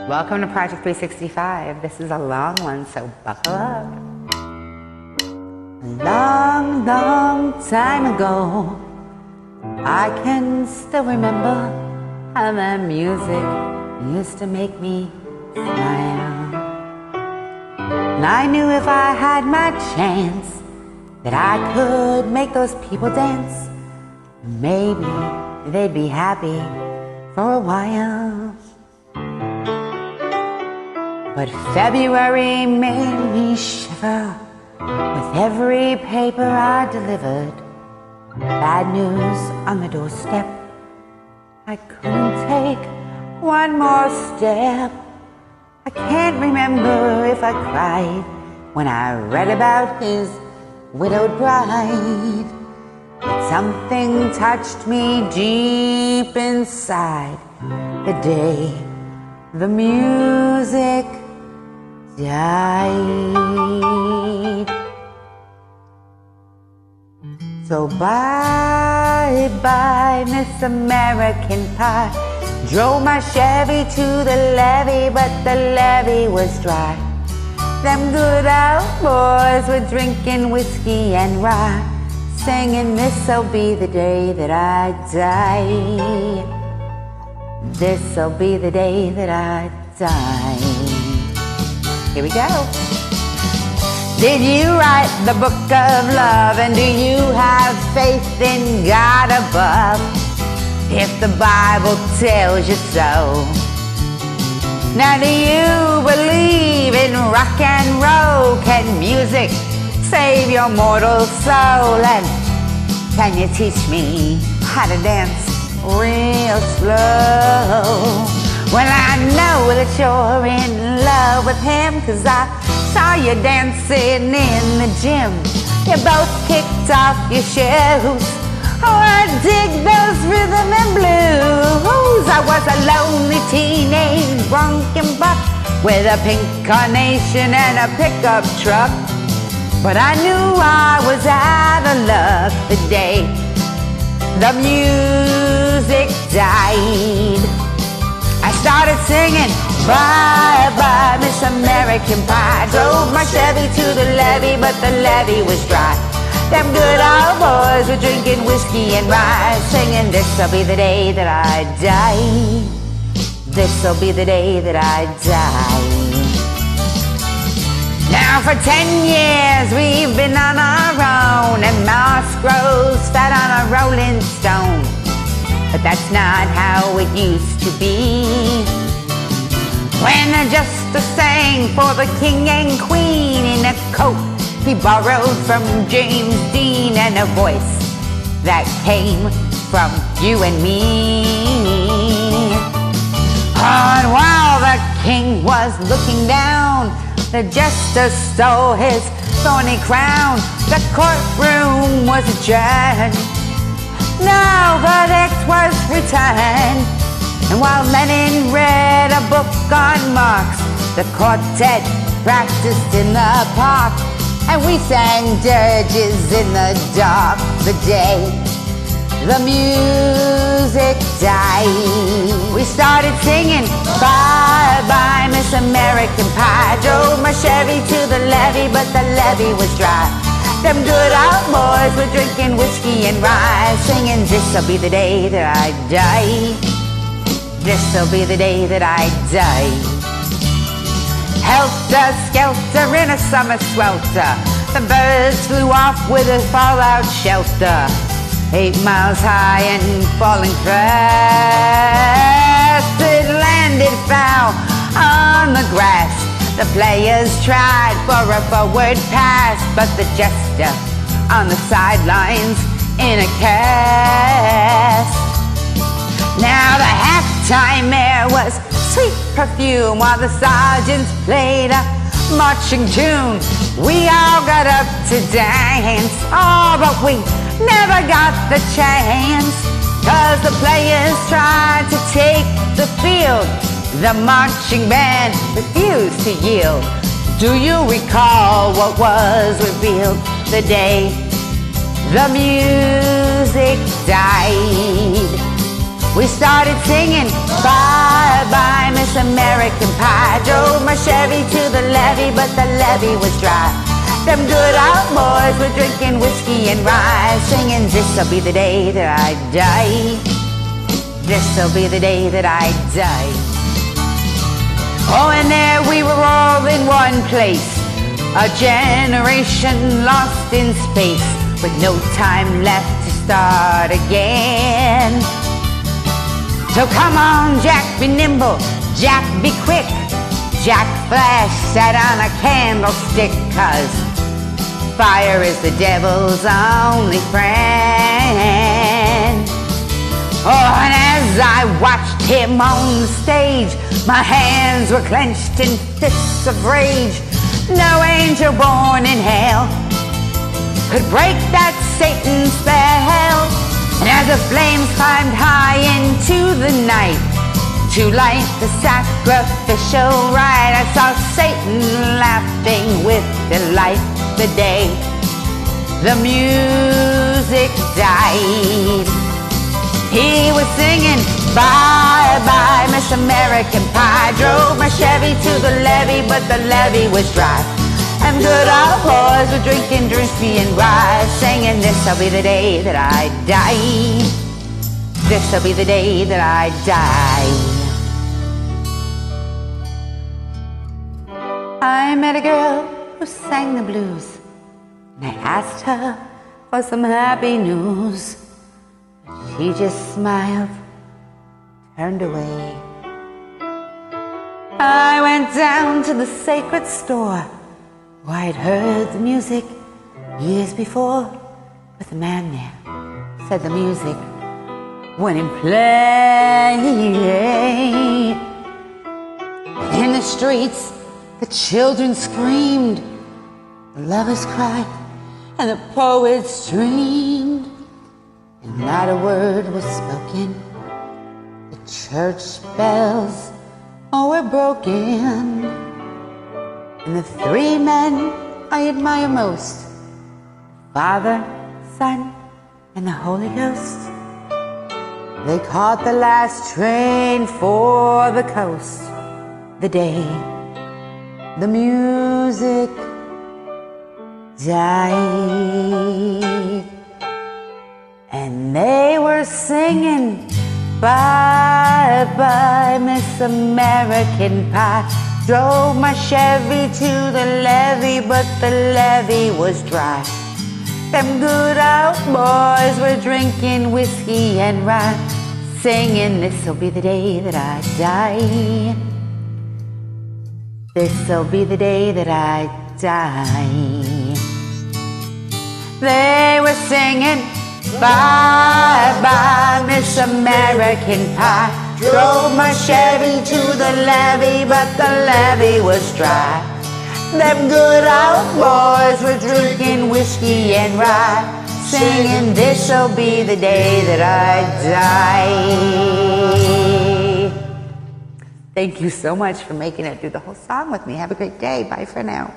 Welcome to Project 365. This is a long one, so buckle up. A long, long time ago, I can still remember how the music used to make me smile. And I knew if I had my chance that I could make those people dance. Maybe they'd be happy for a while. But February made me shiver with every paper I delivered. Bad news on the doorstep. I couldn't take one more step. I can't remember if I cried when I read about his widowed bride. But something touched me deep inside the day the music died. So bye-bye, Miss American Pie. Drove my Chevy to the levee, but the levee was dry. Them good old boys were drinking whiskey and rye, singing, this'll be the day that I die. This'll be the day that I die. Here we go. Did you write the book of love, and do you have faith in God above? If the Bible tells you so. Now do you believe in rock and roll? Can music save your mortal soul? And can you teach me how to dance real slow? Well, I know that you're in love with him, 'cause I saw you dancing in the gym. You both kicked off your shoes. Oh, I dig those rhythm and blues. I was a lonely teenage drunken buck with a pink carnation and a pickup truck. But I knew I was out of luck the day the music died. I started singing, bye-bye, Miss American Pie. Drove my Chevy to the levee, but the levee was dry. Them good old boys were drinking whiskey and rye, singing, this'll be the day that I die. This'll be the day that I die. Now for 10 years we've been on our own, and moss grows fat on a rolling stone. But that's not how it used to be, when the Justice sang for the king and queen in a coat he borrowed from James Dean, and a voice that came from you and me. And while the king was looking down, the jester stole his thorny crown. The courtroom was adjourned. No verdict was returned. And while Lenin read a book on Marx, the quartet practiced in the park, and we sang dirges in the dark the day the music died. We started singing, bye-bye, Miss American Pie. Drove my Chevy to the levee, but the levee was dry. Them good old boys were drinking whiskey and rye, singing, this'll be the day that I die. This'll be the day that I die. Helter-skelter in a summer swelter, the birds flew off with a fallout shelter. 8 miles high and falling fast, it landed foul on the grass. The players tried for a forward pass, but the jester on the sidelines in a cast. Now the halftime air was sweet perfume, while the sergeants played a marching tune. We all got up to dance, oh, but we never got the chance, 'cause the players tried to take the field. The marching band refused to yield. Do you recall what was revealed the day the music died? We started singing, bye-bye, Miss Miss American Pie. Drove my Chevy to the levee, but the levee was dry. Them good old boys were drinking whiskey and rye, singing, this'll be the day that I die. This'll be the day that I die. Oh, and there we were all in one place, a generation lost in space, with no time left to start again. So come on, Jack, be nimble, Jack, be quick. Jack Flash sat on a candlestick, 'cause fire is the devil's only friend. Oh, and as I watched him on the stage, my hands were clenched in fists of rage. No angel born in hell could break that Satan spell. And as the flames climbed high into the night to light the sacrificial rite, I saw Satan laughing with delight the day the music died. He was singing, bye bye Miss American Pie. Drove my Chevy to the levee, but the levee was dry. And good old boys were drinking whiskey and rye, singing, this'll be the day that I die. This'll be the day that I die. I met a girl who sang the blues, and I asked her for some happy news. She just smiled, turned away. I went down to the sacred store where I'd heard the music years before, but the man there said the music wouldn't play. In the streets, the children screamed, the lovers cried, and the poets dreamed. And not a word was spoken. The church bells were broken. And the three men I admire most, Father, Son, and the Holy Ghost, they caught the last train for the coast the day the music died. And they were singing, bye bye Miss American Pie. Drove my Chevy to the levee, but the levee was dry. Them good old boys were drinking whiskey and rye, singing, this'll be the day that I die. This'll be the day that I die. They were singing, bye bye Miss American Pie. Drove my Chevy to the levee, but the levee was dry. Them good old boys were drinking whiskey and rye, singing, this'll be the day that I die. Thank you so much for making it through the whole song with me. Have a great day. Bye for now.